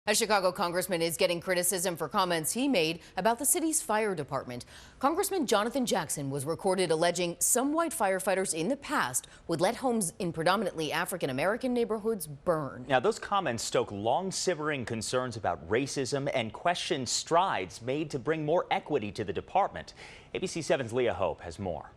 A Chicago congressman is getting criticism for comments he made about the city's fire department. Congressman Jonathan Jackson was recorded alleging some white firefighters in the past would let homes in predominantly African-American neighborhoods burn. Now, those comments stoke long-simmering concerns about racism and questioned strides made to bring more equity to the department. ABC 7's Leah Hope has more.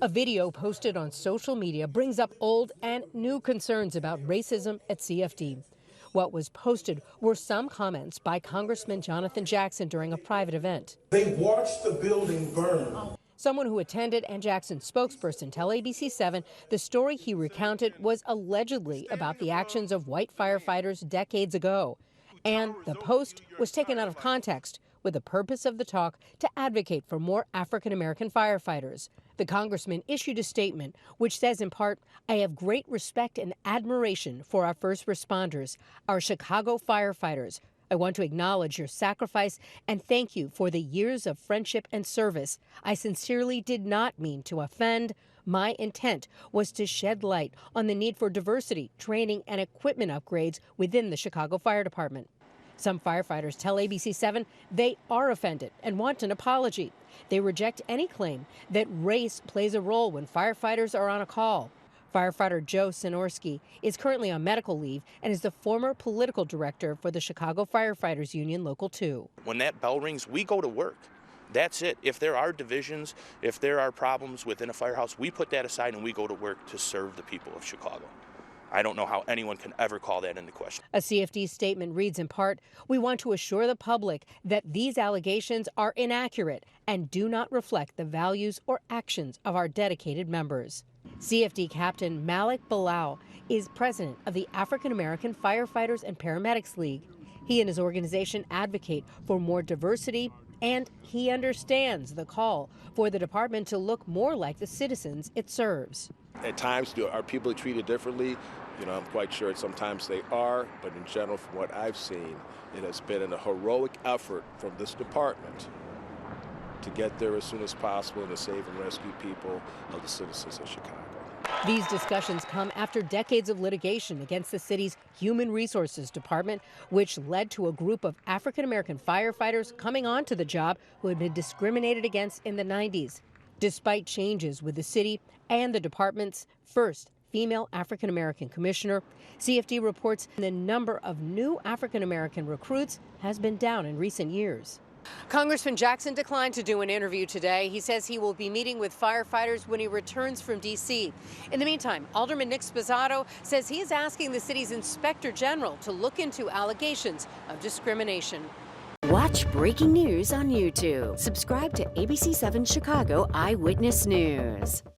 A video posted on social media brings up old and new concerns about racism at CFD. What was posted were some comments by Congressman Jonathan Jackson during a private event. They watched the building burn. Someone who attended and Jackson's spokesperson tell ABC 7 the story he recounted was allegedly about the actions of white firefighters decades ago. And the post was taken out of context with the purpose of the talk to advocate for more African-American firefighters. The congressman issued a statement which says in part, "I have great respect and admiration for our first responders, our Chicago firefighters. I want to acknowledge your sacrifice and thank you for the years of friendship and service. I sincerely did not mean to offend. My intent was to shed light on the need for diversity, training, and equipment upgrades within the Chicago Fire Department." Some firefighters tell ABC 7 they are offended and want an apology. They reject any claim that race plays a role when firefighters are on a call. Firefighter Joe Sinorski is currently on medical leave and is the former political director for the Chicago Firefighters Union Local 2. When that bell rings, we go to work. That's it. If there are divisions, if there are problems within a firehouse, we put that aside and we go to work to serve the people of Chicago. I don't know how anyone can ever call that into question. A CFD statement reads in part, "We want to assure the public that these allegations are inaccurate and do not reflect the values or actions of our dedicated members." CFD Captain Malik Bilal is president of the African American Firefighters and Paramedics League. He and his organization advocate for more diversity, and he understands the call for the department to look more like the citizens it serves. At times, are people treated differently? I'm quite sure sometimes they are, but in general, from what I've seen, it has been a heroic effort from this department to get there as soon as possible and to save and rescue people of the citizens of Chicago. These discussions come after decades of litigation against the city's Human Resources Department, which led to a group of African-American firefighters coming onto the job who had been discriminated against in the 90s. Despite changes with the city and the department's first female African-American commissioner, CFD reports the number of new African-American recruits has been down in recent years. Congressman Jackson declined to do an interview today. He says he will be meeting with firefighters when he returns from D.C. In the meantime, Alderman Nick Sposato says he is asking the city's inspector general to look into allegations of discrimination. Watch breaking news on YouTube. Subscribe to ABC 7 Chicago Eyewitness News.